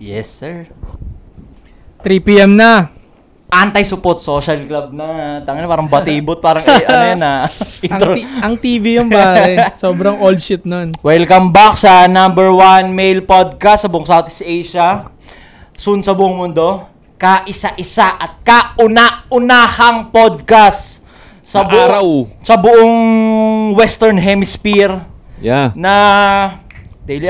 Yes, sir. 3 p.m. na. Anti-support social club na. Tangina parang batibot, parang ano yan intro. Ang TV yung pare. Sobrang old shit nun. Welcome back sa number 1 male podcast sa buong Southeast Asia. Soon sa buong mundo. Kaisa-isa at kauna-unahang podcast sa buong Western Hemisphere. Yeah. Na daily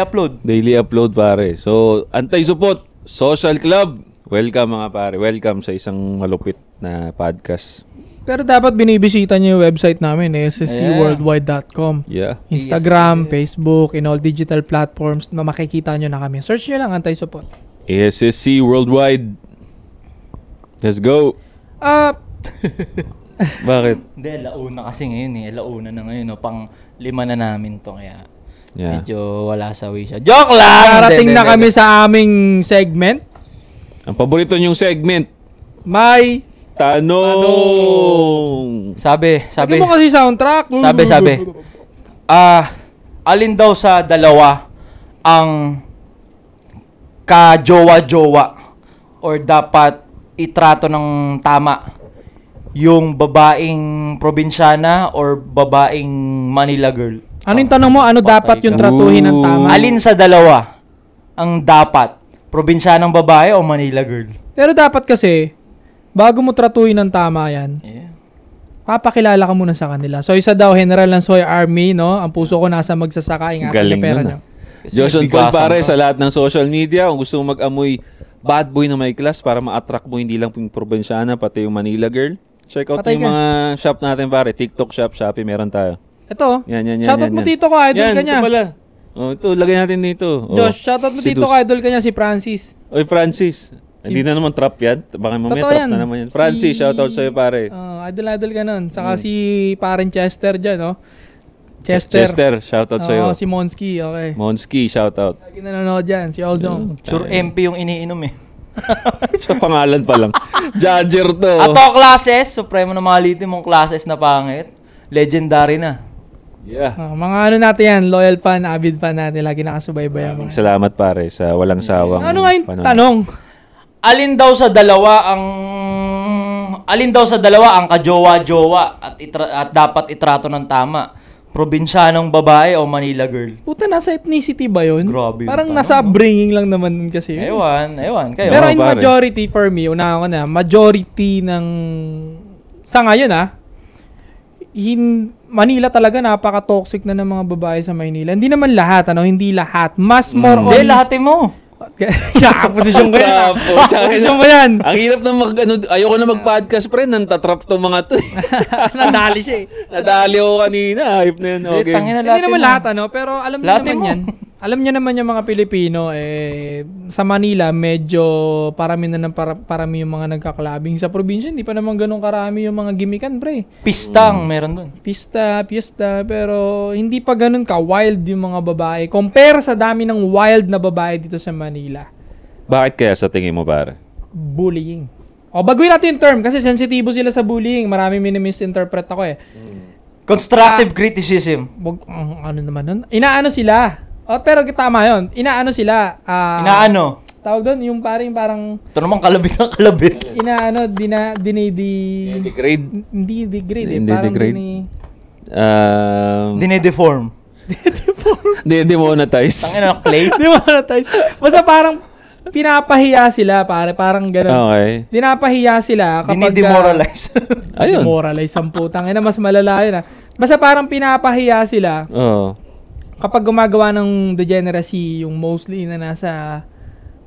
upload pare. So, Anti-Support Social Club. Welcome mga pare. Welcome sa isang malupit na podcast. Pero dapat binibisita niyo yung website namin, sscworldwide.com. Yeah. Instagram, Facebook, in all digital platforms na makikita nyo na kami. Search nyo lang Anti-Support. SSC Worldwide. Let's go. Bakit? Hindi, launa kasi ngayon Launa na ngayon. No? Pang 5 na namin to. Kaya medyo wala sa wisha. Joke lang! Parating na kami sa aming segment. Ang paborito nyong segment. May Tanong! Sabi. Sabi mo kasi soundtrack. Sabi. Alin daw sa dalawa ang ka-jowa-jowa or dapat itrato ng tama? Yung babaeng probinsyana or babaeng Manila girl? Ano yung tanong mo? Ano dapat yung tratuhin ng tama? Alin sa dalawa ang dapat? Probinsyanang babae o Manila girl? Pero dapat kasi, bago mo tratuhin ng tama yan, papakilala ka muna sa kanila. So isa daw, General ng Soy Army, no? Ang puso ko nasa magsasaka, ingatan niya pera niyo. Joshon Paul pare sa lahat ng social media. Kung gusto mo mag-amoy bad boy na may class para ma-attract mo hindi lang yung probinsyana, pati yung Manila girl. Check out yung mga shop natin pare. TikTok shop, Shopee, meron tayo. Ito. Yan. Shoutout mo dito ko, idol ka niya. Ito pala. Ito, lagay natin dito. Josh, shoutout mo dito ko, idol ka niya, si Francis. Oy, Francis. Hindi na naman trap yan. Baka mamaya trap na naman yan. Francis, shoutout sa'yo pare. Idol ka nun. Saka si Parent Chester dyan, no? Chester, shoutout sa'yo. Si Monski, okay. Monski, shoutout. Lagi nanonood dyan, si Ozone. Sure MP yung iniinom Sa pangalan pa lang. Judger to. Ato classes, supremo na malitin mong classes na pangit. Legendary na. Yeah. Mga ano natin yan, loyal fan, avid fan natin, lagi nakasubaybay. Salamat pare sa walang sawang. Ano nga yung tanong? Alin daw sa dalawa ang kajowa-jowa at dapat itrato ng tama? Probinsyanong babae o Manila girl? Puta, nasa ethnicity ba yun? Grabe. Parang nasa upbringing lang naman kasi yun. Ewan. Kayo. Pero in majority for me, unahan ko na, majority ng sa ngayon Manila talaga napaka-toxic na ng mga babae sa Maynila. Hindi naman lahat, hindi lahat. Mas more on... Hindi, lahatin mo. Posisyon ko yan. Posisyon ko yan. Ang hirap na ayoko na mag-podcast pre, nantatrap tong mga to. Nadali siya Nadali ako kanina. Hype na yun. Okay. Hindi naman lahat, pero alam niyo naman yan. Alam niyo naman yung mga Pilipino, sa Manila, medyo parami yung mga nagkaklabing. Sa probinsya, hindi pa naman ganun karami yung mga gimikan, pre. Pistang, meron dun. Pista, pero hindi pa ganun ka-wild yung mga babae. Compare sa dami ng wild na babae dito sa Manila. Bakit kaya sa tingin mo, pare? Bullying. Baguhin natin yung term kasi sensitibo sila sa bullying. Marami minimisinterpret ako Constructive criticism. Ano naman nun? Inaano sila. Pero tama yun. Inaano sila. Inaano? Tawag doon, yung parang... Ito naman kalabit ng kalabit. Inaano, Degrade? Hindi degrade. Dinedeform. Demonetize. Tangina na clay. Demonetize. Basta parang pinapahiya sila, pare. Parang gano'n. Okay. Dinapahiya sila kapag... Dinidemoralize. Ayun. Demoralize ang putang. Mas malala yun Basta parang pinapahiya sila. Oo. Kapag gumagawa ng degeneracy, yung mostly na nasa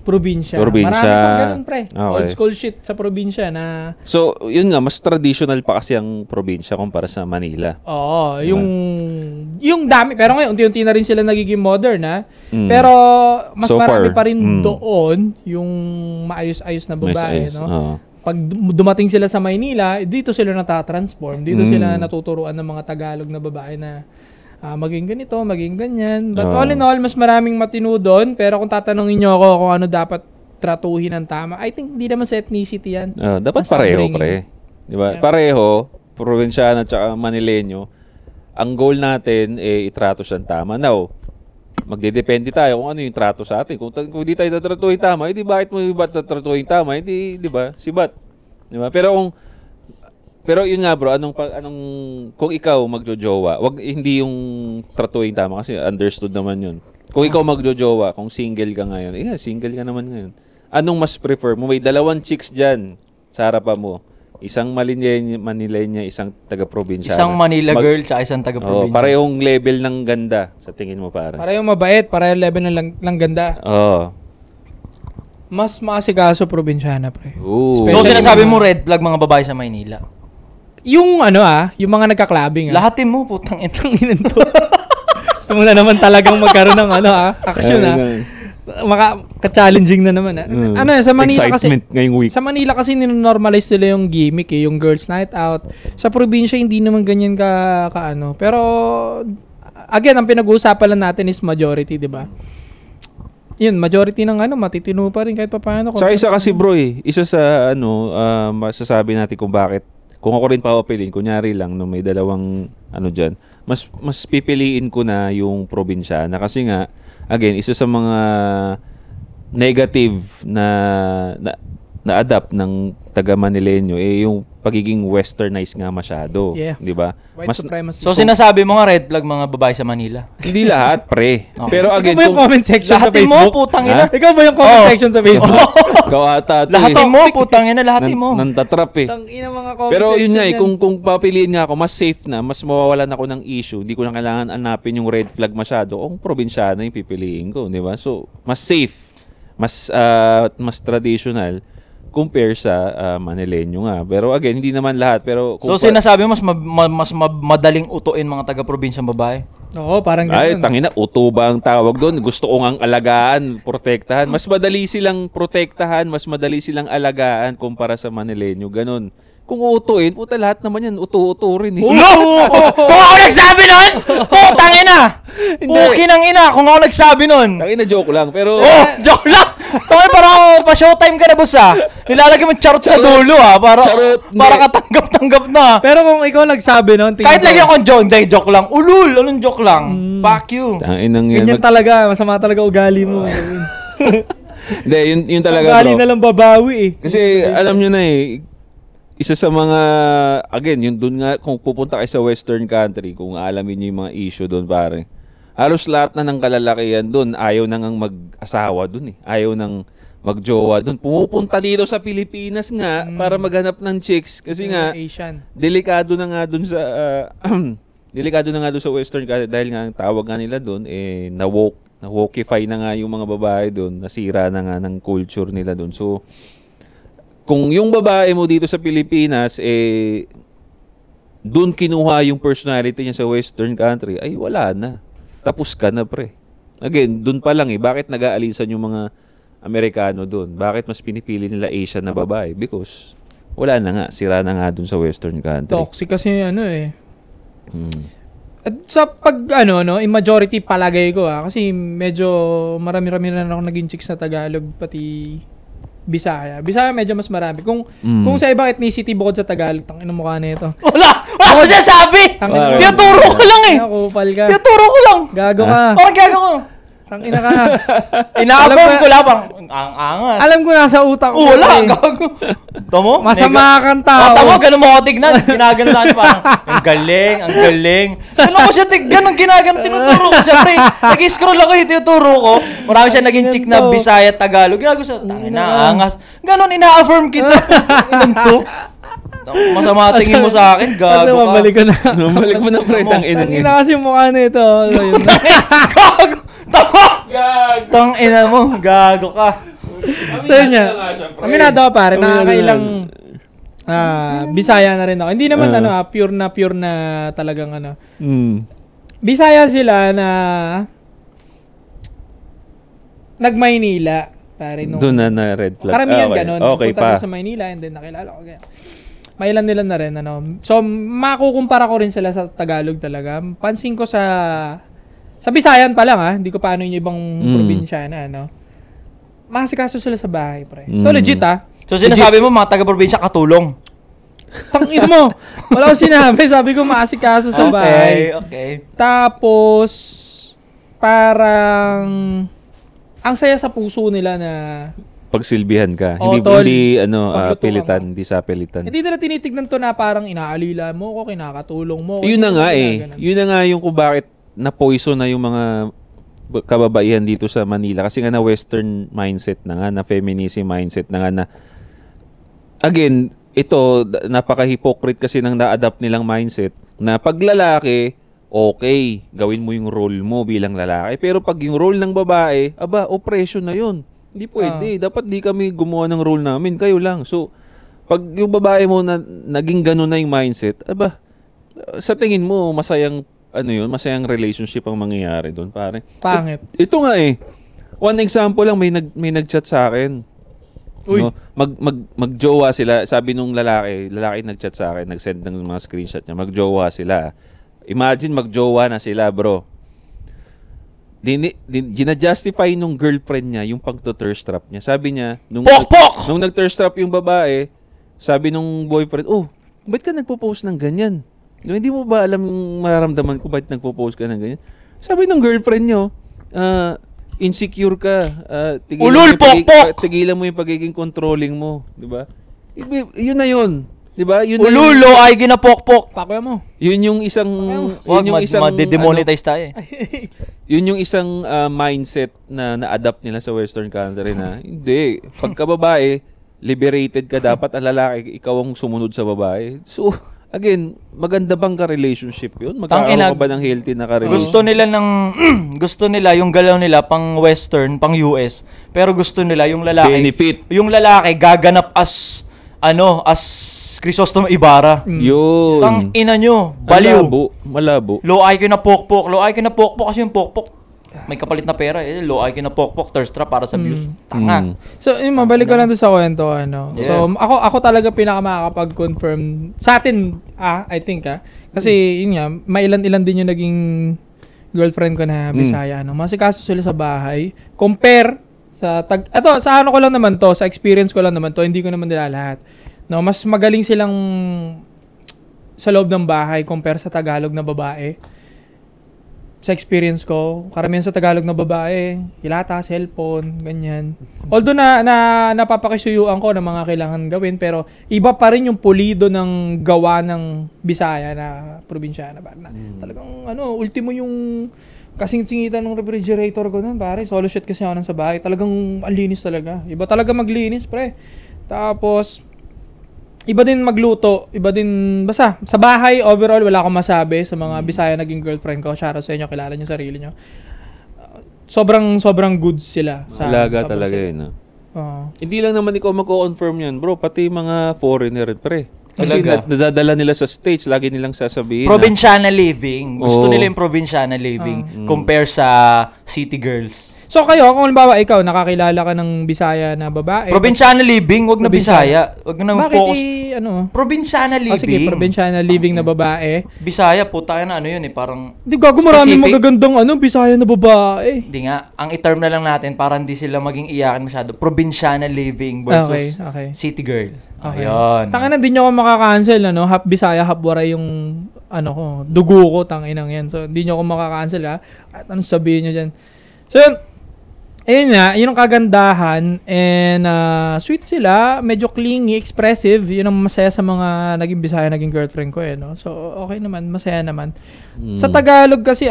probinsya. Marami pang ganun, pre. Okay. Old school shit sa probinsya na... So, yun nga, mas traditional pa kasi ang probinsya kumpara sa Manila. Oo, yung dami. Pero ngayon, unti-unti na rin sila nagiging modern, Pero, mas so marami far, pa rin doon yung maayos-ayos na babae, no? Pag dumating sila sa Maynila, dito sila natatransform. Dito sila natuturuan ng mga Tagalog na babae na maging ganito, maging ganyan. But all in all, mas maraming matino doon. Pero kung tatanungin nyo ako kung ano dapat tratuhin ng tama, I think hindi naman sa ethnicity yan. Dapat pareho, pre. Diba? Yeah. Pareho, probinsyano at saka Manileño. Ang goal natin, itrato siyang tama. Now, magdedepende tayo kung ano yung trato sa atin. Kung di tayo tatratuhin tama, hindi bakit mo iba tatratuhin tama? Hindi, di ba? Sibat. Di ba? Pero yun nga bro, anong kung ikaw magjojowa, hindi yung tratuhin tama kasi understood naman yun. Kung ikaw magjojowa, kung single ka ngayon, single ka naman ngayon. Anong mas prefer mo? May 2 chicks dyan sa harapan mo. Isang Manilenya, isang taga-probinsya. Isang Manila girl tsaka isang taga-probinsya. Parehong level ng ganda sa tingin mo pare. Parehong mabait, parehong level ng ganda. Oo. Mas maasikaso probinsyana, pre. So sinasabi mo red flag mga babae sa Maynila? Yung yung mga nagka-clubbing. Lahatin mo, putang ina. To. Gusto mo na naman talagang magkaroon ng action ka-challenging na naman sa Manila excitement kasi ngayong week. Sa Manila kasi nino-normalize nila yung gimmick yung girls night out. Sa probinsya hindi naman ganyan ka pero again ang pinag-uusapan lang natin is majority, 'di ba? Yun, majority ng matitino pa rin kahit papaano. Sa isa kasi bro isa sa masasabi natin kung bakit kung ako rin papapiliin, kunyari lang no may dalawang diyan, mas pipiliin ko na yung probinsyana kasi nga again, isa sa mga negative na adapt ng taga Manileño yung pagiging westernized nga masyado, di ba? So sinasabi mo nga red flag mga babae sa Manila? Hindi lahat, pre. Okay. Pero again, ikaw ba yung comment section sa Facebook? Mo, putang ina. Ikaw ba yung comment section sa Facebook? Ikaw ata. Lahatin mo, putang ina, lahatin mo. Nantatrap Tangina mga comment pero section. Yun nga kung papiliin nga ako, mas safe na, mas mawawalan ako ng issue. Hindi ko na kailangan hanapin yung red flag masyado. Kung probinsyana yung pipiliin ko, di ba? So, mas safe, mas traditional compare sa Manileño nga. Pero again, hindi naman lahat. Pero so sinasabi mo mas madaling utuin mga taga-probinsyang babae? Oo, parang ganoon. Ay, tangina, uto ba ang tawag doon? Gusto ko ngang alagaan, protektahan. Mas madali silang protektahan, mas madali silang alagaan kumpara sa Manileño. Ganon. Kung uutuin, puta lahat naman yan, uto-uto rin eh. Kung ako nagsabi nun, putang ina! Pukin ang ina, kung ako nagsabi nun. Tangina, joke lang, pero... Joke lang! Tangina, parang pa-showtime ka na, boss Nilalagay mo charot sa dulo para katanggap-tanggap na. Pero kung ikaw nagsabi nun, kahit lagyan ko John, joke lang. Ulul, anong joke lang? Fuck you. Ganyan talaga, masama talaga ugali mo. Hindi, yun talaga bro. Ugali na lang babawi eh. Kasi alam nyo na isa sa mga, again, yun dun nga, kung pupunta kayo sa western country, kung alamin nyo yung mga issue dun, pare, halos lahat na ng kalalakihan dun, ayaw na ngang mag-asawa dun ayaw nang mag-jowa dun. Pumupunta dito sa Pilipinas nga, para maghanap ng chicks, kasi nga, Asian. delikado na nga dun sa, western country, dahil nga ang tawag nga nila dun, na-wokify na nga yung mga babae dun, nasira na nga ng culture nila dun. So, kung yung babae mo dito sa Pilipinas, doon kinuha yung personality niya sa western country, ay wala na. Tapos ka na, pre. Again, doon pa lang bakit nag-aalisan yung mga Amerikano doon? Bakit mas pinipili nila Asian na babae? Because wala na nga, sira na nga doon sa western country. Toxic kasi At sa in majority palagay ko kasi medyo marami-rami na ako naging chicks na Tagalog, pati Bisaya medyo mas marami. Kung sa ibang ethnicity bukod sa Tagalog, tangina mukha na ito. Wala ko sasabi. Tinuturo ko lang Nakupal ka. Tinuturo ko lang. Gago ka. Parang gago ko. Tangina ka. Ina-affirm ko labang ang angas. Alam ko nasa utak ko. Wala, gago. Tamo? Masama kang tao. Tamo, ganun mo ako tignan. Ginagano natin parang, ang galing. Ano ko siya tignan, ginagano, tinuturo ko siya, pre. Nag-scroll ako tinuturo ko. Marami siya naging chick na Bisaya, Tagalog. Ginagawa siya, tangina, angas. Ganun, ina-affirm kita. Ilan to? Masama tingin mo sa akin, gago ka. Mabalik ko na. Mabalik mo na, pre, Tangina kasi mukha na ito. Gago. Tamo! Tangina mo, gago ka. So yun niya. Aminado ka pare, nakakailang Bisaya na rin ako. Hindi naman pure na talagang Bisaya sila na nag-Maynila. Pare, doon na red flag. Karamihan ganun. Okay Punta pa. sa Maynila and then nakilala ko. Mailan nila na rin. So, makukumpara ko rin sila sa Tagalog talaga. Pansin ko sa Bisayan pa lang hindi ko paano yung ibang probinsya na masikaso sila sa bahay, pre. Ito legit So sinasabi mo mga taga-probinsya katulong. Tangin mo. Wala ko sinabi, sabi ko maasikaso sa bahay. Okay. Tapos parang ang saya sa puso nila na Pagsilbihan ka. Oo, Hindi tol. hindi Pagluto pilitan, ka. hindi sa pilitan. hindi nila tinitignan to na parang inaalila mo ko, kinakatulong mo. Yun na Hindi nga nila eh. ganun. Yun na nga yung kung bakit na-poison na yung mga kababaihan dito sa Manila. Kasi nga na western mindset na nga, na feminism mindset na nga na again, ito, napaka-hypocrite kasi ng na-adapt nilang mindset na pag lalaki, okay, gawin mo yung role mo bilang lalaki. Pero pag yung role ng babae, aba, oppression na yun. Hindi pwede. Dapat di kami gumawa ng role namin. Kayo lang. So, pag yung babae mo na naging ganun na yung mindset, aba, sa tingin mo, masayang, masayang relationship ang mangyayari doon, pare. Pangit. Ito nga eh. One example lang, may nag-chat sa akin. Uy. No? Magjowa sila. Sabi nung lalaki nag-chat sa akin, nag-send ng mga screenshot niya. Magjowa sila. Imagine magjowa na sila, bro. Gina-justify nung girlfriend niya yung pag-thirst trap niya. Sabi niya, nung nag-thirst trap yung babae, sabi nung boyfriend, ba't ka nagpo-post ng ganyan? Hindi mo ba alam yung mararamdaman ko ba't nagpo-post ka ng ganyan? Sabi nung girlfriend niyo, insecure ka. Tigilan mo yung pagiging controlling mo. Diba? Yun na yun. Diba? Ululo ay ginapokpok. Pakuya mo. Yun yung isang... Wag, ma-demonetize tayo eh. Yun yung isang mindset na na-adapt nila sa Western country na hindi. Pagka babae, liberated ka dapat. Ang lalaki, ikaw ang sumunod sa babae. So, again, maganda bang ka-relationship yun? Magkakaroon ka ba ng healthy na ka-relationship? Gusto nila yung galaw nila pang Western, pang US. Pero gusto nila yung lalaki. Benefit. Yung lalaki gaganap as Crisostomo Ibarra. Yun. Tang ina nyo, baliw. Malabo. Low IQ na pokpok. Low IQ na pokpok kasi yung pokpok may kapalit na pera eh. Low IQ na pokpok, thirst trap para sa views. Tanga. So, mabalik ko lang doon sa kwento, Yeah. So, ako talaga pinakamakakapag-confirm sa atin, I think, kasi yun nga, mailan-ilan din yung naging girlfriend ko na Bisaya, Masikaso sila sa bahay. Compare sa ano ko lang naman to, sa experience ko lang naman to, hindi ko naman nila lahat. Mas magaling silang sa loob ng bahay compare sa Tagalog na babae. Sa experience ko, karamihan sa Tagalog na babae, hilata, cellphone, ganyan. Although napapakisuyuan ko ng mga kailangan gawin, pero iba pa rin yung pulido ng gawa ng Bisaya na probinsyana. Talagang ultimo yung kasing-singitan ng refrigerator ko nun, pare. Solo shot kasi ako sa bahay. Talagang alinis talaga. Iba talaga maglinis, pre. Tapos, iba din magluto, iba din, basta, sa bahay, overall, wala akong masabi sa mga Bisaya naging girlfriend ko. Shoutout sa inyo, kilala nyo sarili nyo. Sobrang goods sila. Alaga talaga yun. Hindi lang naman ikaw mag-confirm yan, bro. Pati mga foreigner, pre. Kasi nadadala nila sa States, lagi nilang sasabihin. Provinciana living. Gusto nila yung provinciana living compare sa city girls. So kayo, kung halimbawa ikaw, nakakilala ka ng Bisaya na babae. Provinciana living, wag na Bisaya. Wag na focus. Provinciana living. Sige, provinciana living na babae. Bisaya, puta na yun eh, parang hindi, gago maraming magagandang Bisaya na babae. Hindi nga, ang i-term na lang natin para hindi sila maging iyakan masyado. Provinciana living versus city girl. Okay. Ayun. Tangina, hindi nyo ako makakancel, half Bisaya, half Waray yung dugo ko, tanginang yan. So, hindi nyo ako makakancel, At anong sabihin nyo dyan. So, ayun nga, yun ang kagandahan and sweet sila, medyo clingy, expressive, yun ang masaya sa mga naging Bisaya, naging girlfriend ko So, okay naman, masaya naman. Sa Tagalog kasi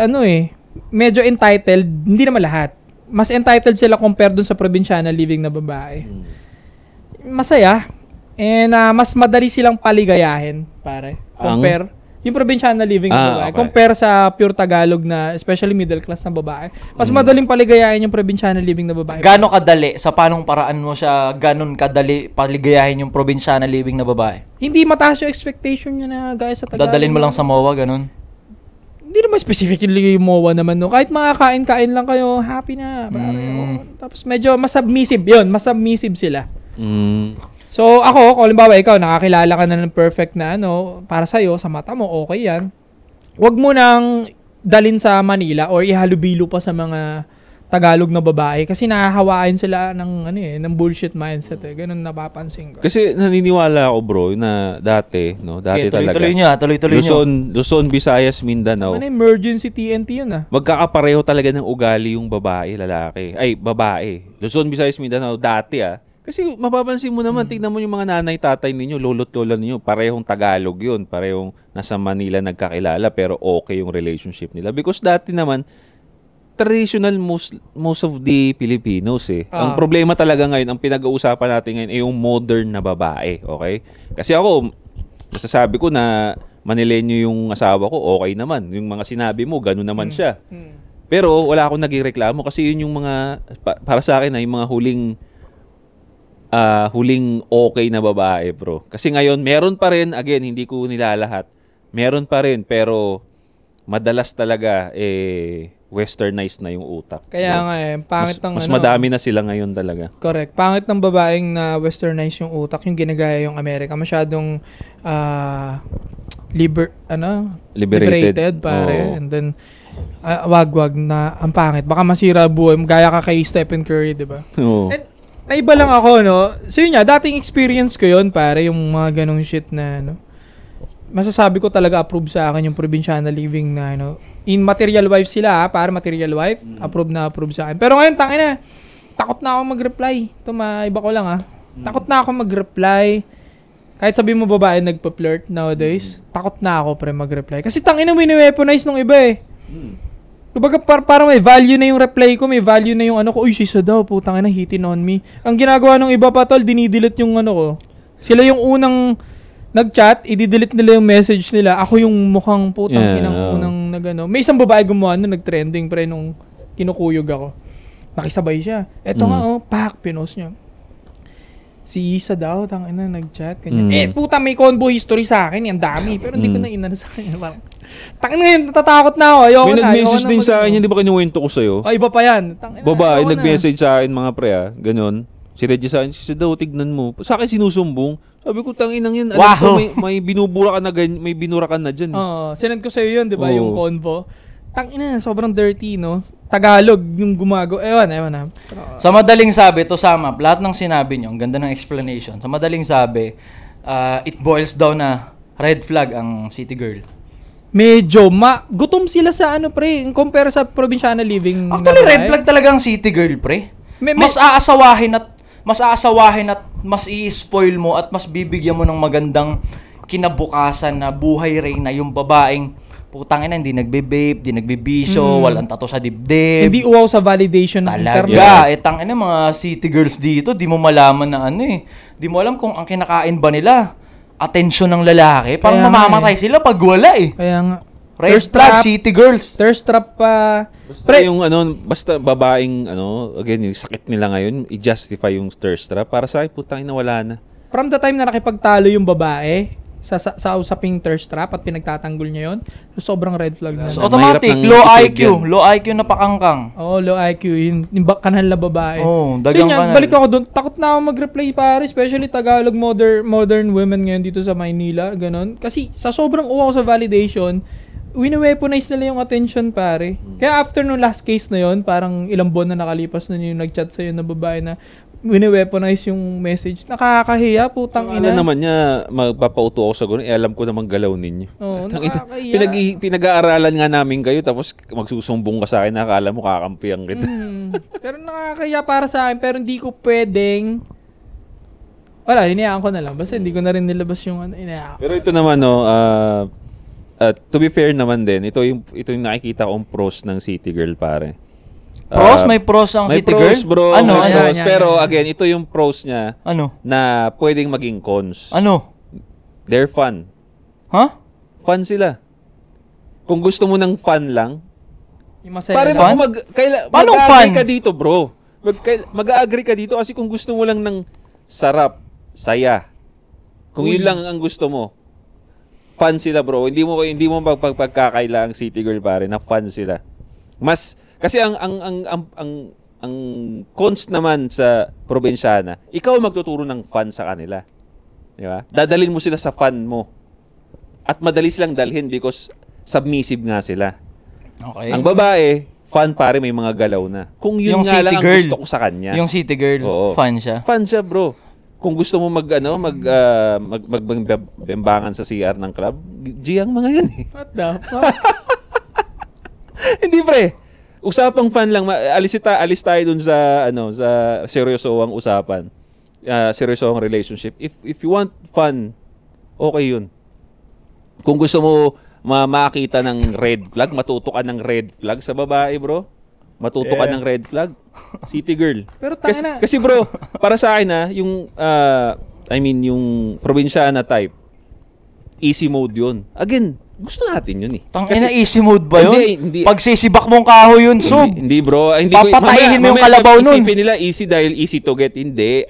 medyo entitled, hindi naman lahat. Mas entitled sila compare dun sa provinciana living na babae. Masaya. And mas madali silang paligayahin, pare. Compare. Yung provinciana living na babae. Okay. Compare sa pure Tagalog na, especially middle class na babae. Mas madaling paligayahin yung provinciana living na babae. Gano'ng kadali? Sa panong paraan mo siya gano'n kadali paligayahin yung provinciana living na babae? Hindi mataas yung expectation niya na guys sa Tagalog. Dadalhin mo lang sa MOA, gano'n? Hindi naman specifically yung MOA naman. Kahit mga kain-kain lang kayo, happy na. Tapos medyo mas submissive yun. Mas submissive sila. So, ako, kung halimbawa ikaw, nakakilala ka na ng perfect na para sa'yo, sa mata mo, okay yan. Huwag mo nang dalin sa Manila or ihalubilo pa sa mga Tagalog na babae kasi nahahawain sila ng bullshit mindset eh. Ganun napapansin ko. Kasi naniniwala ako bro na dati talaga. Tuloy-tuloy nyo. Luzon, Visayas, Mindanao. Emergency TNT yun ah. Magkakapareho talaga ng ugali yung babae, lalaki. Ay, babae. Luzon, Visayas, Mindanao, dati Kasi mapapansin mo naman, tignan mo yung mga nanay, tatay ninyo, lolo't lola ninyo, parehong Tagalog yun. Parehong nasa Manila nagkakilala pero okay yung relationship nila. Because dati naman, traditional most of the Filipinos Ang problema talaga ngayon, ang pinag-uusapan natin ngayon ay yung modern na babae, okay? Kasi ako, masasabi ko na Manileño yung asawa ko, okay naman. Yung mga sinabi mo, gano'n naman siya. Pero wala akong naging reklamo kasi yun yung mga, para sa akin yung mga huling okay na babae, bro. Kasi ngayon, meron pa rin, again, hindi ko nilalahat, meron pa rin, pero madalas talaga, westernized na yung utak. Kaya nga pangit ng mas madami na sila ngayon talaga. Correct. Pangit ng babaeng na westernized yung utak, yung ginagaya yung Amerika. Masyadong liberated pare. And then wag na ang pangit. Baka masira buhay. Gaya ka kay Stephen Curry, di ba? Oo. And naiba lang ako, no? So yun nga, dating experience ko yun, pare, yung mga ganong shit na, masasabi ko talaga approve sa akin yung probinsyana living na, in material wife sila, para material wife, approve sa akin. Pero ngayon, takot na ako mag-reply. Ito, iba ko lang, Takot na ako mag-reply. Kahit sabi mo babae nagpa-flirt nowadays, takot na ako mag-reply. Kasi wini-weaponize nung iba Kumbaga parang may value na yung reply ko, may value na yung uy, sisa daw, putang hitin on me. Ang ginagawa ng iba pa tol, dinidelete yung ko. Sila yung unang nag-chat, i-delete nila yung message nila. Ako yung mukhang putang inang unang May isang babae gumawa nag-trending pre nung kinukuyog ako. Nakisabay siya. Eto nga pinost niya. Si Isa daw, nag-chat. Ganyan. Puta, may convo history sa akin. Ang dami. Pero hindi ko na inano sa kanya. Ngayon, natatakot na ako. Ayoko may nag-message din sa akin, hindi ba kinuwento ko sa'yo? Iba pa yan. Babae, nag-message sa akin mga pre, ganon. Si Reggie sa akin, daw, tignan mo. Sa akin sinusumbong. Sabi ko, tanginang yan. Alam ko, may binubura ka na may binura ka na dyan. Sinend ko sa'yo yun, di ba? Yung convo. Tangina, sobrang dirty, no? Tagalog yung gumagawa. Ewan na. Sa madaling sabi, to sum up, lahat ng sinabi nyo, ang ganda ng explanation. Sa madaling sabi, it boils down na red flag ang city girl. Medyo gutom sila sa pre, compare sa probinsyana living. Actually, red flag talaga ang city girl, pre. Mas aasawahin at mas i-spoil mo at mas bibigyan mo ng magandang kinabukasan na buhay reyna yung babaeng putangin na hindi nagbe-vape, hindi nagbibisyo, walang tato sa dibdib. Hindi uwaw sa validation ng talaga. Tangina mga city girls dito, di mo malaman na Di mo alam kung ang kinakain ba nila atensyon ng lalaki. Parang mamamatay sila pag wala Kaya nga. Red flag, city girls. Thirst trap pa. Basta babaeng, again, yung sakit nila ngayon, i-justify yung thirst trap. Para sa akin, putang ina, wala na. From the time na nakipagtalo yung babae, sa usaping thirst trap at pinagtatanggol niya yun, sobrang red flag na. So, automatic, low IQ na pakangkang. Low IQ, yung kanhan na babae. Dagang kanhan. Balik ako doon, takot na ako mag-reply pare, especially Tagalog modern women ngayon dito sa Maynila, ganon. Kasi sa sobrang uwaw sa validation, wini-weaponize nila yung attention pare. Kaya after nung last case na yon, parang ilang buwan na nakalipas na yung nag-chat sa'yo na babae na wini-weaponize yung message. Nakakahiya, putang ina. Alam naman niya, magpapauto ako sa gano'n, alam ko namang galaw ninyo. Nakakahiya. Pinag-aaralan nga namin kayo, tapos magsusumbong ka sa akin, nakakala mo kakampihan kita. Pero nakakahiya para sa akin, pero hindi ko pwedeng hinayaan ko na lang. Basta hindi ko na rin nilabas yung hinayaan. Pero ito naman, to be fair naman din, ito yung nakikita kong pros ng city girl, pare. Pros? May pros ang city girl? Bro. Pros, pero again, ito yung pros niya na pwedeng maging cons. They're fun. Fun sila. Kung gusto mo ng fun lang, pare fun? mag-agree ka dito, bro. Mag-agree ka dito kasi kung gusto mo lang ng sarap, saya. Kung yun lang ang gusto mo, fun sila, bro. Hindi mo pagkakaila ang city girl, pare, na fun sila. Kasi ang cons naman sa probinsyana, ikaw magtuturo ng fun sa kanila. Di ba? Dadalhin mo sila sa fun mo. At madali silang dalhin because submissive nga sila. Okay. Ang babae, fan pare, may mga galaw na. Kung yun Yung nga City lang ang Girl. gusto ko sa kanya. Yung City Girl, Oo. fan siya. Fan siya, bro. Kung gusto mo magbembangan sa CR ng club, G ang mga yan eh. What the fuck? Hindi pre. Usapang fan lang, alis tayo dun sa sa seryosoang usapan. Seryosoang relationship. If you want fun, okay yun. Kung gusto mo makita ng red flag, matuto ka ng red flag sa babae, bro. Matuto ka ng red flag. City girl. Pero kasi bro, para sa akin yung yung probinsyana type, easy mode yun. Again, gusto natin yun eh. Tangina, easy mode ba yun? Hindi. Pag sisibak mong kahoy yun, sub. Hindi bro. Hindi Papatayin mo yung kalabaw nun. Isipin nila easy dahil easy to get. Hindi.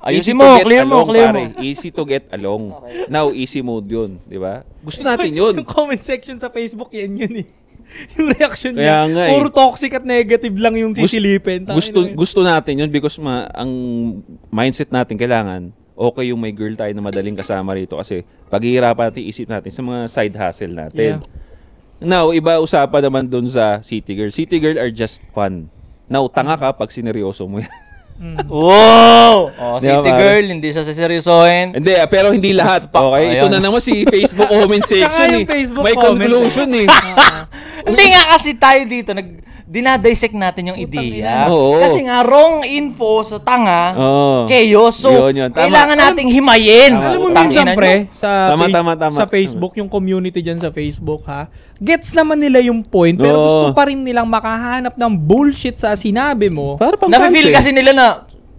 Ayusin easy mo, to get clear mo, along, clear pare. mo. Easy to get along. Now, easy mode yun. Di ba? Gusto natin yun. Yung comment section sa Facebook, yun eh. Yung reaction Kaya niya, nga eh. puro toxic at negative lang yung sisilipin. Gusto natin yun because ang mindset natin kailangan okay yung may girl tayo na madaling kasama rito kasi paghihirapan natin isip natin sa mga side hustle natin. Yeah. Now, iba usapan naman dun sa City Girl. City Girl are just fun. Now, tanga ka pag sineryoso mo yan. Wow! Di ba, City pare? Girl, hindi siya seseryosohin. Hindi, pero hindi lahat. Okay? Ito Ayun. na naman si Facebook comment section Saka yung eh. Facebook May comment. conclusion eh. Hindi nga kasi tayo dito, dinadissect natin yung ideya. Oo. Kasi nga, wrong info sa tanga, Oo. chaos. So, Yun. Tama. kailangan nating himayin. Tama. Alam mo Tangina minsan, nyo. pre, Tama. sa Facebook, yung community dyan sa Facebook, ha? Gets naman nila yung point, pero Oo. gusto pa rin nilang makahanap ng bullshit sa sinabi mo. Para pang Nafe-feel fans eh. kasi nila na,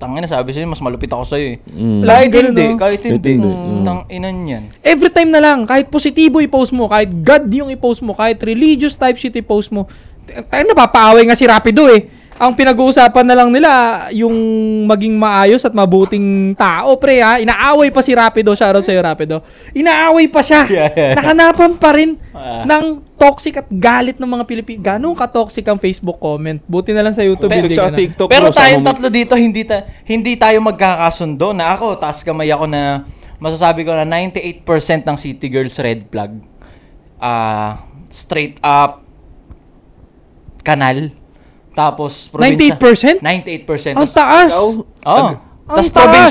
tangina, sabi sa'yo, mas malupit ako sa'yo eh. Mm. Kahit Ganun, hindi, no? kahit hindi. hindi. Tanginan yan. Every time na lang, kahit positibo i-post mo, kahit God yung i-post mo, kahit religious type shit i-post mo, tayo napapaaway nga si Rapido eh. Ang pinag-uusapan na lang nila, yung maging maayos at mabuting tao, pre ha. Inaaway pa si Rapido, shoutout sa'yo Rapido. Inaaway pa siya. Nakanapan pa rin ng toxic at galit ng mga Pilipino. Ganun ka-toxic ang Facebook comment. Buti na lang sa YouTube. Facebook hindi tsaka ka na. TikTok. Pero bro, sa tayong moment- tatlo dito, hindi tayo magkakasundo. Na ako, taas kamay ako na masasabi ko na 98% ng City Girls red flag. Straight up kanal. Tapos 98%? 98%. Ang taas! Oo. Ang Tapos taas!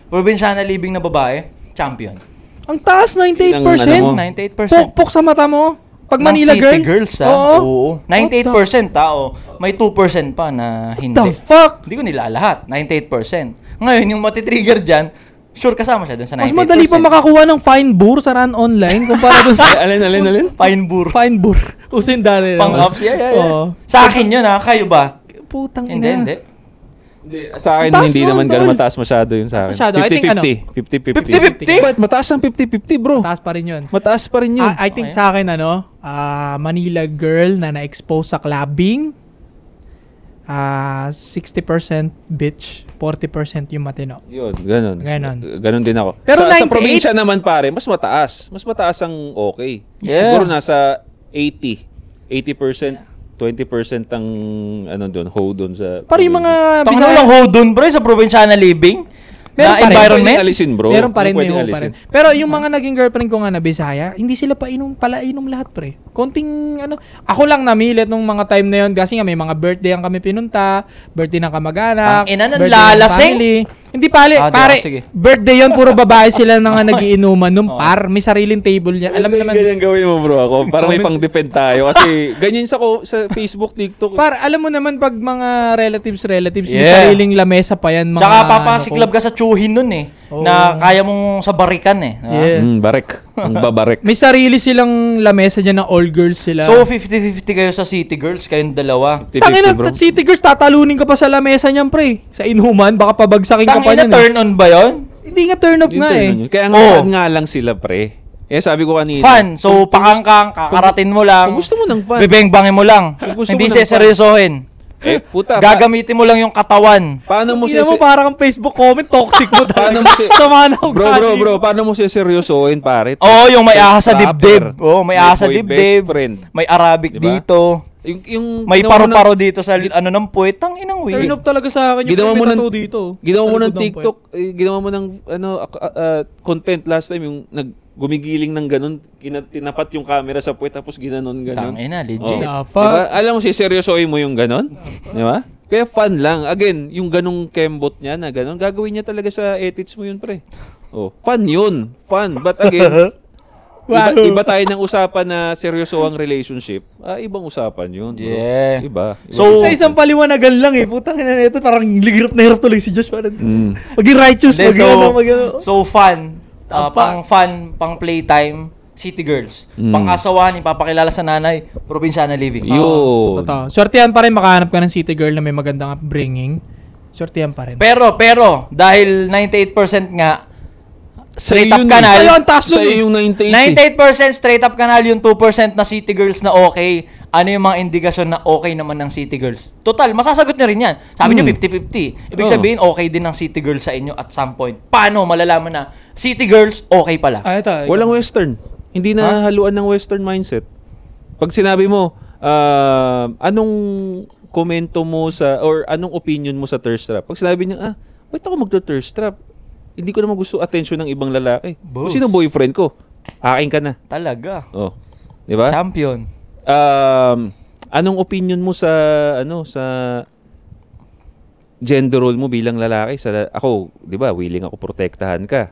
probinsyana living na babae, champion. Ang taas, 98%. Ano mo? 98%. Pok sa mata mo. Pag Ng Manila City girl. Girls, ha? Oo. 98% tao. May 2% pa na hindi. The fuck? Hindi ko nilalahat. 98%. Ngayon, yung matitrigger dyan, sure kasama siya dun sa 98%. Mas madali pa makakuha ng fine boor sa run online kumpara dun sa Alin? Fine bur. fine boor. Usin dali naman. Pang-ups. Yeah. Oo. Sa akin yun, ha? Kayo ba? Putang Hindi, ina. hindi. Sa akin, Mataas hindi nun, naman tol. ganun mataas masyado yun sa akin. Masyado. I think 50-50. 50-50? Ba't mataas ang 50-50, bro? Taas pa rin yun. Mataas pa rin yun. I think sa akin Manila girl na na-expose sa clubbing, 60% bitch, 40% yung matino. Yun, ganun. Ganun din ako. Pero sa 98? probinsya naman pare, mas mataas. Mas mataas ang okay. Yeah. Siguro nasa 80. 80%, 20% ang doon, hold doon sa... Para yung mga Tanga lang ho dun, bro, sa probinsyana living. Meron Na pa rin. environment. Pwedeng alisin, bro. Meron pa rin, Pwedeng may ho pa rin. alisin. Pero yung mga naging girlfriend ko nga na Bisaya, hindi sila painom lahat, pre. Konting ako lang namilit nung mga time na yun kasi nga may mga birthday ang kami pinunta, birthday ng kamag-anak, Ang ina ng birthday ng lalasing. family. Hindi pare, Sige. birthday yun, puro babae sila na nga nagiinuman nung may sariling table niya. Alam mo naman, Ganyan gawin mo, bro, ako. Para may pang-defend tayo. Kasi ganyan sa Facebook, TikTok. alam mo naman pag mga relatives, may Yeah. sariling lamesa pa yan. Mga, Tsaka papasiklab ka sa chuhin nun eh. Oo. Na kaya mong sa barikan eh. Diba? Yeah. Barek. Ang babarek. May sarili silang lamesa dyan na all girls sila. So, 50-50 kayo sa City Girls, kayong dalawa. 50-50, Tangina, bro. City Girls, tatalunin ka pa sa lamesa niyan, pre. Sa inuman, baka pabagsakin ka pa Tangina, niyan. turn on ba yun? Hindi nga turn up nga eh. Kaya nga, fan nga lang sila, pre. Sabi ko kanina. Fan. So, pakangkang, kakaratin mo lang. Kung gusto mo ng fan. Bibeng-bangin mo lang. gusto Hindi mo ng fan. seseryosohin. Puta. Gagamitin mo lang yung katawan. Paano mo Hindi mo parang ang Facebook comment, toxic mo Paano talaga. mo si... Sama na ang Bro, paano mo siya seryosohin, pare? Oo, yung may ahas sa Rapper. dibdib. Oo, may ahas sa boy dibdib. best friend. May Arabic Diba? dito. Yung May ginawa mo paro-paro dito sa ng puwet. Tang inang Turn weird. up talaga sa akin yung Ginawa mo tattoo ng- dito. Ginawa mo ng Talikod ng TikTok, ginawa mo ng content last time yung gumigiling ng ganun, tinapat yung camera sa puwet tapos ginanon. Tangina, legit. Diba? Alam mo, seryosoin mo yung ganun. Di ba? Kaya fun lang. Again, yung ganung kembot niya na ganun, gagawin niya talaga sa edits mo yun, pre. Fun yun. Fun. But again, iba tayo ng usapan na seryoso ang relationship. Ibang usapan yun, bro. Yeah. Iba. So, sa isang paliwanagan lang putang ina nito, parang hirap na hirap tuloy si Josh. Maging righteous, So fun. Pang fun, pang playtime, city girls. Pang asawahan, ipapakilala sa nanay, probinsyana living. Yun. Swertihan pa rin makahanap ka ng city girl na may magandang upbringing. Swertihan pa rin. Pero, dahil 98% nga, straight up yun, kanal. Ayun, taas nun Sa'yo yung 98. 98% straight up kanal, yung 2% na city girls na okay. Ano yung mga indikasyon na okay naman ng city girls? Total, masasagot nyo rin yan. Sabi nyo 50-50. Ibig sabihin, okay din ng city girls sa inyo at some point. Paano malalaman na city girls okay pala? Ito. Walang western. Hindi na haluan ng western mindset. Pag sinabi mo, anong komento mo sa, or anong opinion mo sa thirst trap? Pag sinabi niya, ba't ako magto-thirst trap? Hindi ko naman gusto attention ng ibang lalaki. Kung sino boyfriend ko, akin ka na. Talaga. Di ba? Champion. Anong opinion mo sa gender role mo bilang lalaki? Ako, 'di ba, willing ako protektahan ka.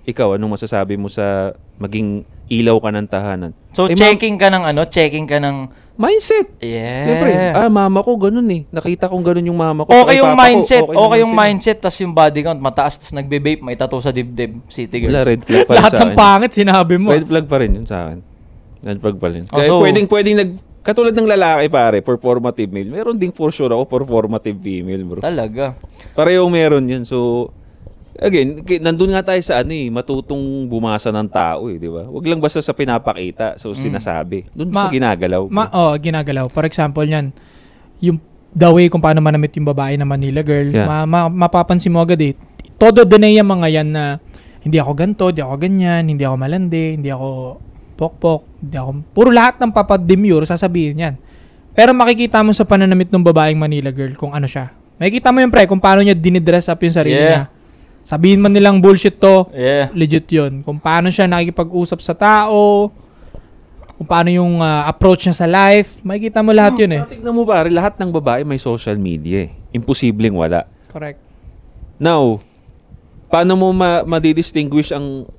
Ikaw, anong masasabi mo sa maging ilaw ka ng tahanan? So checking ka ng mindset. Yeah. Siyempre, mama ko ganun Nakita kong ganun yung mama ko. Okay yung mindset, okay yung mindset, tas yung body count mataas, tas nagbe-vape, may tattoo sa dibdib. City girls. Wala, red flag pa rin Lahat sa ng akin. pangit sinabi mo. Red flag pa rin yun sa akin. Red flag pa rin. Kaya So, pwedeng katulad ng lalaki pare, performative male. Meron ding for sure ako performative female, bro. Talaga. Parehong meron yun. So, again, nandun nga tayo sa matutong bumasa ng tao di ba? Wag lang basta sa pinapakita, so sinasabi. Doon sa ginagalaw. Ginagalaw. For example yan, yung the way kung paano manamit yung babae na Manila girl, mapapansin mo agad todo dinay yung mga yan na hindi ako ganto, hindi ako ganyan, hindi ako malandi, hindi ako pokpok, hindi ako, puro lahat ng papademure sasabihin yan. Pero makikita mo sa pananamit ng babaeng Manila girl kung ano siya. Makikita mo yung kung paano niya dinidress up yung sarili niya. Sabihin man nilang bullshit to, legit yun. Kung paano siya nakikipag-usap sa tao, kung paano yung approach niya sa life, makikita mo lahat yun Tignan mo pare, lahat ng babae may social media Imposibleng wala. Correct. Now, paano mo madidistinguish ang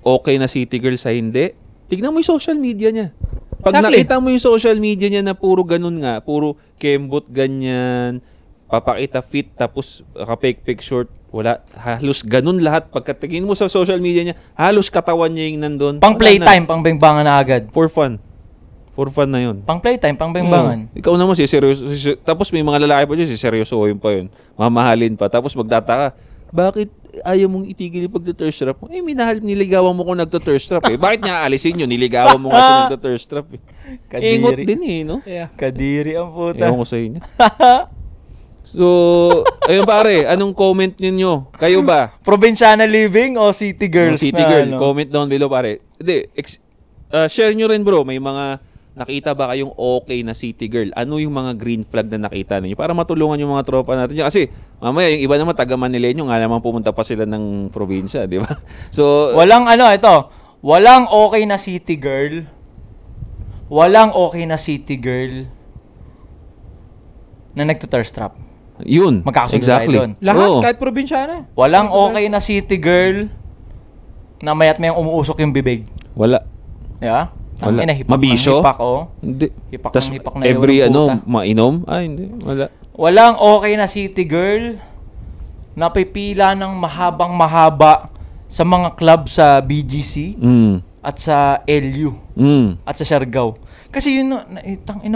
okay na city girl sa hindi? Tignan mo yung social media niya. Pag nakita mo yung social media niya na puro ganun nga, puro kembot ganyan, papakita fit tapos naka-fake short, wala, halos ganun lahat. Pagkatingin mo sa social media niya, halos katawan niya yung nandun. Pang playtime, pang bengbangan na agad. For fun. For fun na yun. Pang playtime, pang bengbangan. Ikaw naman seryoso. Tapos may mga lalaki pa dyan, seryosohin pa yun. Mamahalin pa. Tapos magtataka, bakit ayaw mong itigil yung pagta-thirst trap mo? Minahal, niligawan mo kung nagta-thirst trap Bakit niya alisin yun? Niligawan mo nga siya nagta-thirst trap Kadiri. Ingot din no? Yeah. Kadiri ang puta. Ewan ko sa inyo. So, ayun pare, anong comment ninyo? Kayo ba? Probinsyana living o city girls City na girl, comment down below pare. Hindi, share nyo rin bro, may mga nakita ba kayong okay na city girl? Ano yung mga green flag na nakita ninyo? Para matulungan yung mga tropa natin dyan. Kasi mamaya yung iba naman taga Manileño nga naman pumunta pa sila ng probinsya, di ba? So, walang walang okay na city girl. Walang okay na city girl na nagtuthirst trap. Yun. Magkakasunod exactly. tayo doon. Lahat, kahit probinsyana. Walang okay na city girl na mayat mayang umuusok yung bibig. Wala. Yeah? Wala. Mabisyo? Hipak, Hindi. Hipak Tas ng hipak na every yun. mainom? Hindi. Wala. Walang okay na city girl na pipila ng mahabang-mahaba sa mga club sa BGC at sa LU at sa Siargao. Kasi yun,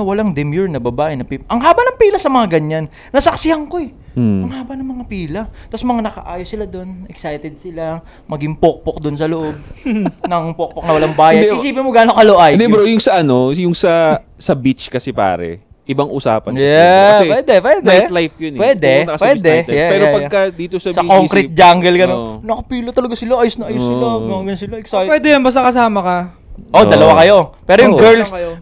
walang demure na babae na ang haba ng pila sa mga ganyan. Nasaksihan ko Ang haba ng mga pila. Tapos mga nakaayos sila doon. Excited sila. Maging pokpok doon sa loob. ng pokpok na walang bayad. Isipin mo gano'ng kaloay. Hindi bro, yung sa beach kasi pare, ibang usapan. Yeah, kasi pwede. Nightlife yun Pwede. Yeah, pero pagka dito sa BGC, concrete jungle, gano'n. Nakapila talaga sila. Ayos na ayos sila. Ganyan sila. Excited. Pwede yan, basta kasama ka. Dalawa kayo. Pero yung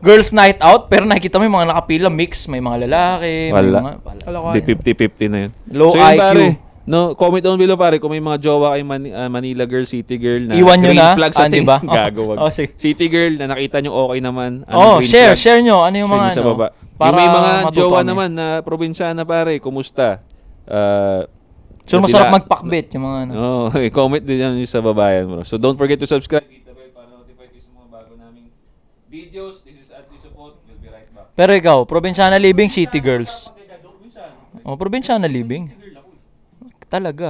girls night out, pero nakikita mo yung mga nakapila, mix. May mga lalaki. Wala. May mga, Di 50-50 na yun. Low so, yun, IQ. Pare, No, comment down below pare kung may mga jowa kay Manila girl, city girl na Iwan nyo green na, flag sa di ba? Gagawag. Oh, sige. City girl na nakita nyo okay naman. Green share flag? nyo. Ano yung Share mga nyo sa ano? baba. Para Yung may mga matuto jowa kami. naman na probinsyana pare, kumusta? So, masarap magpakbit yung mga ano. Comment din yan sa baba yan, bro. So don't forget to subscribe. Hit the bell para notify kayo sa mga bago naming videos. This is Anti Support. We'll be right back. Pero ikaw, probinsyana living, city girls. Probinsyana living. Talaga.